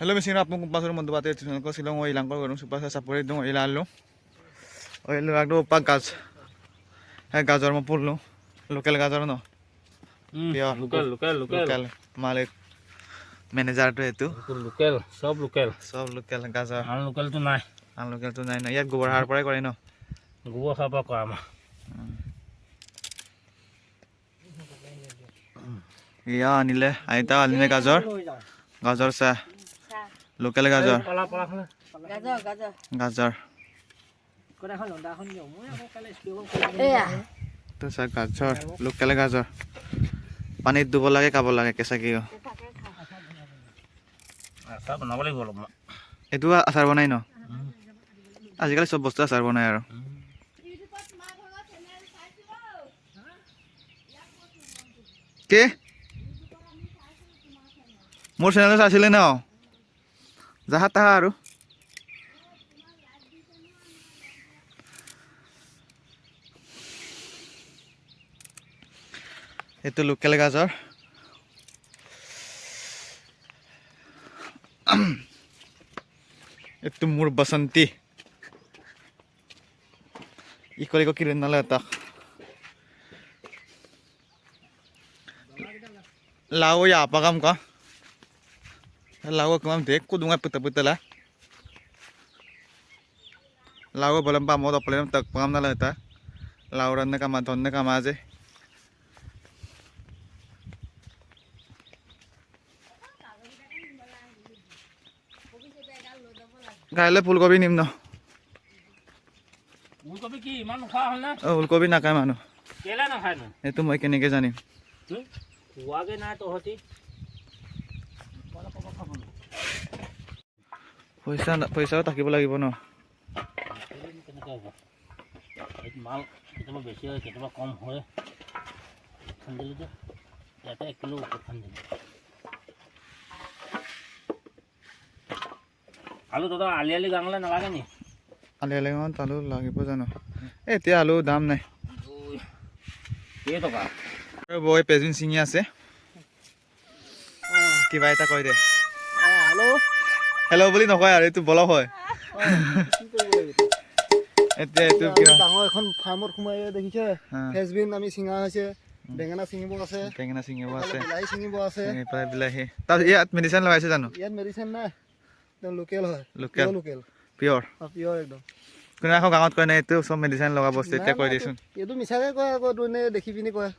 Hello, mis hirap mong kumpasok mo debate ito ko silang o ilang ko gano'ng supasa sa pulit dong ilalo. O ilo agdo pagkas. Hay gazor mo pulo. Local gazor no. Pure local. Malik manager to etu. Local, sab local. Sab local gazor. Local to nai. Local to nai na. Yat gobar har pare kore no. Gobar har pa kama. Ya anile. Aita anile gazor. Gazor sa. Local gazor. Gazor. To sa gazor. Local gazor. Panit dubo lage kabo lage kesa kiyo. Asar banabo লাগিব অলপ এটো আচার বনাই ন আজিকালি সব বস্তু আচার বনাই আৰু কে মোৰ চেনেল চাইছিলে ন যাহা তাহা আৰু এইটো লোকেল গাজৰ itu mur basanti iko kirin na latak lawo ya pagam ka lawo kamam dek ko dunga puta la lawo balam pa mo to plenam tak pagam na lata lawo ran na kama don na kama je কাইলে ফুলকবি নিম ন ফুলকবি কি ইমান খোৱা হল না ফুলকবি নাখায় মানুহ কেলা নাখায় ন এইটো মই কেনেকে জানিম খোৱাগে নাই তহঁতি পইচাও থাকিব লাগিব ন মাল কেতিয়াবা বেছি হয় কেতিয়াবা কম হয় খান্দিলে যে ইয়াতে 1 কিলো ওপৰত খান্দিলে আলু দাদা আলি গাঙলে নালাগে নি আলি গাঙত আলু লাগিব জানো এতিয়া আলু দাম নাই কেই টকা বই পেজিন চিঙি আছে কিবা এটা কৈ দে হেল্ল' বুলি নকয় আৰু এইটো বলক হয় এতিয়া এইটো কিবা ডাঙৰ এখন ফাৰ্মত সোমাই দেখিছে ফেচবিন আমি চিঙা হৈছে বেঙেনা চিঙিব আছে বিলাহী চিঙিব আছে বিলাহী তাৰ ইয়াত মেডিচিন লগাইছে জানো ইয়াত মেডিচিন নাই লোকেল হয় লোকেল পিয়ৰ একদম কোনে আকৌ গাঁৱত কয় নাই এইটো চব মেডিচিন লগা বস্তু এতিয়া কৈ দিছোন এইটো মিছাকে কয় আকৌ তোনে দেখি পিনি কয়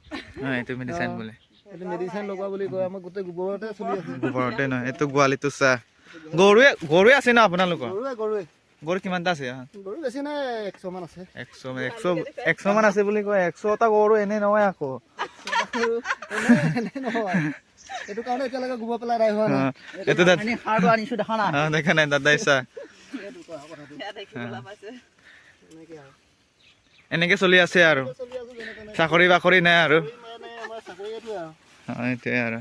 এইটো মেডিচিন বোলে এইটো মেডিচিন লগোৱা বুলি কয় আমাৰ গোটেই গোবৰতে চলি আছে গোবৰতে নহয় এইটো গোৱালিটো চা গৰুৱে আছে ন আপোনালোকৰ গৰু কিমানটা আছে গৰু বেছি নাই 100 মান আছে 100 মান আছে বুলি কয় 100টা গৰু এনে নহয় আকৌ এইটো কাৰণে এতিয়ালৈকে গোবৰ পেলাই নাই হোৱা নাই এইটো সাৰটো আনিছো দেখা না দেখা নাই দাদাই চা এনেকে চলি আছে আৰু চাকৰি বাকৰি নাই আৰু এইটোৱে আৰু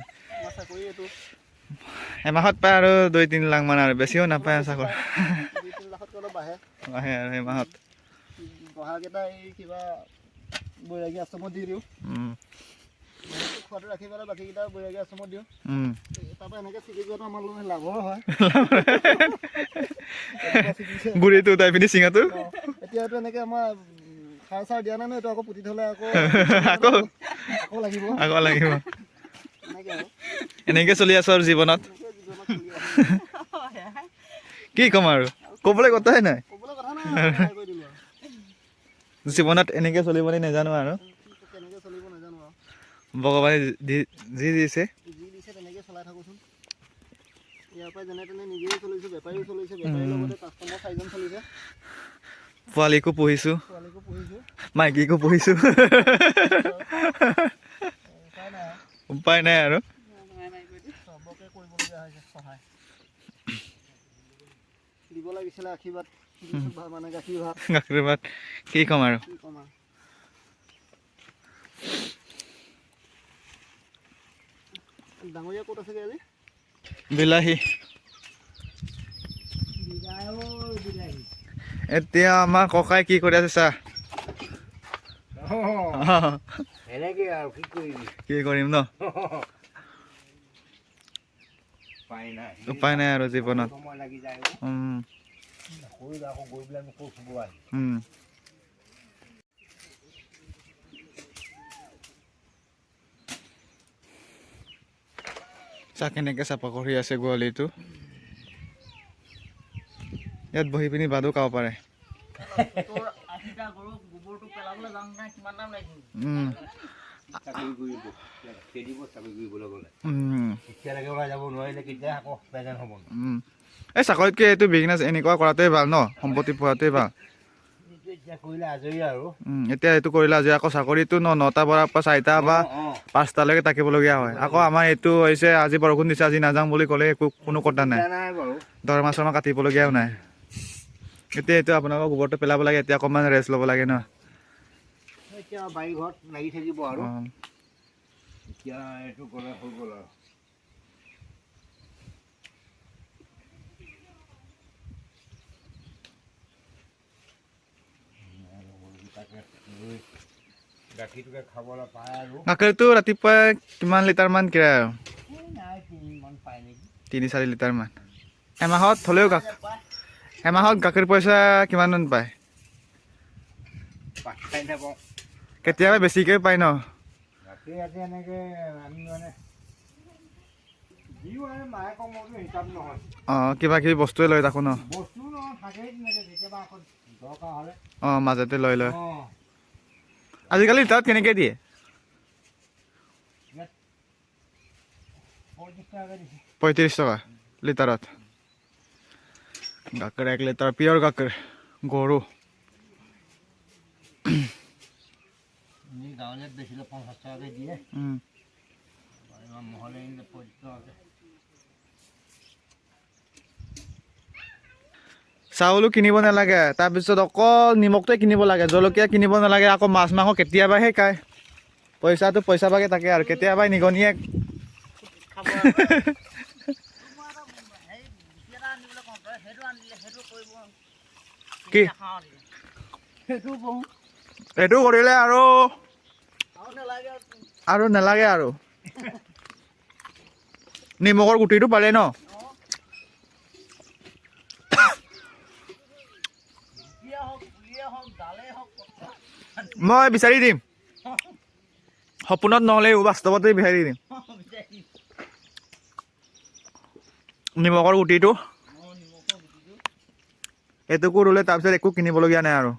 এমাহত পায় আৰু 2-3 লাখ মান আৰু বেছিও নাপায় চাকৰি 2-3 লাখত অলপ বাঢ়ে আৰু এমাহত বহাগেটা এই কিবা বৈৰাগী আশ্ৰমত দি দিওঁ খোৱাটো ৰাখি পেলাই বাকীকেইটা বৈৰাগী আশ্ৰমত দিওঁ তাৰপৰা এনেকৈ চিকি যোৱাটো আমাৰ লগত লাভৰ হয় বুঢ়ীটো উঠাই পিনি চিঙাটো এতিয়াতো এনেকৈ আমাৰ সাৰ চাৰ দিয়া নাই ন এইটো আকৌ পুতি থ'লে আকৌ লাগিব এনেকৈ চলি আছো আৰু জীৱনত কি ক'ম আৰু ক'বলৈ কথাই নাই জীৱনত এনেকৈ চলিব নাজানো আৰু ভগৱানে যি দিছে তেনেকৈ চলাই থাকোঁচোন ইয়াৰ পৰা যেনে তেনে নিজেই চলিছোঁ বেপাৰীও চলিছে বেপাৰীৰ লগতে কাষ্টমাৰ 4জন চলিছে পোৱালীকো পুহিছোঁ মাইকীকো পুহিছোঁ উপায় নাই আৰু চবকে কৰিবলগীয়া হৈছে সহায় দিব লাগিছিলে আশীৰ্বাদ মানে গাখীৰ ভাত কি ক'ম আৰু ডাঙৰীয়া ক'ত আছেগৈ আজি বিলাহী এতিয়া আমাৰ ককাই কি কৰি আছে চা এনেকে আৰু কি কৰিবি কি কৰিম ন উপায় নাই আৰু জীৱনত চা কেনেকে চাফা কৰি আছে গোৱালিটো ইয়াত বহি পিনি বাদো খাব পাৰে এই চাকৰিতকে এইটো বিজনেছ এনেকুৱা কৰাটোৱে ভাল ন সম্পত্তি পোৱাটোৱে ভাল এতিয়া এইটো কৰিলে আজি আকৌ চাকৰিটো 9টাৰ পৰা 4টা বা 5টালৈকে থাকিবলগীয়া হয় আকৌ আমাৰ এইটো হৈছে আজি বৰষুণ দিছে আজি নাযাওঁ বুলি ক'লে একো কোনো কথা নাই দৰমহা চৰমা কাটিবলগীয়াও নাই এতিয়া এইটো আপোনালোকৰ গোবৰটো পেলাব লাগে এতিয়া অকণমান ৰেষ্ট ল'ব লাগে ন এতিয়া বাৰী ঘৰত লাগি থাকিব আৰু এতিয়া এইটো গ'লে হৈ গ'ল আৰু গাখীৰটোকে খাবলৈ পায় আৰু গাখীৰটো ৰাতিপুৱা কিমান লিটাৰমান কিনাই আৰু 3-4 লিটাৰমান এমাহত হ'লেও এমাহত গাখীৰ পইচা কিমানমান পায় কেতিয়াবা বেছিকৈ পায় ন গাখীৰ ইয়াতে এনেকৈ আমি মানে যিও মানে মায়ে কমৰটো হিচাপ নহয় কিবা কিবি বস্তুৱে লৈ থাকোঁ ন বস্তু নহয় থাকেই তেনেকৈ কেতিয়াবা আকৌ দৰকাৰ হ'লে মাজতে লৈ লয় আজিকালি লিটাৰত কেনেকৈ দিয়ে 35 টকা লিটাৰত গাখীৰ 1 লিটাৰ পিয়ৰ গাখীৰ গৰু গাঁৱলীয়াত বেচিলে 50 টকাকৈ দিয়ে মহলে আনিলে 35 টকাকৈ চাউলো কিনিব নালাগে তাৰপিছত অকল নিমখটোৱে কিনিব লাগে জলকীয়া কিনিব নালাগে আকৌ মাছ মাংস কেতিয়াবাহে খায় পইচাটো পইচা ভাগে থাকে আৰু কেতিয়াবাই নিগনিয়ে কি এইটো কৰিলে আৰু নালাগে আৰু নিমখৰ গুটিটো পালে ন মই বিচাৰি দিম সপোনত নহ'লেও বাস্তৱতে বিচাৰি দিম নিমখৰ গুটিটো এইটোকো ৰুলে তাৰপিছত একো কিনিবলগীয়া নাই আৰু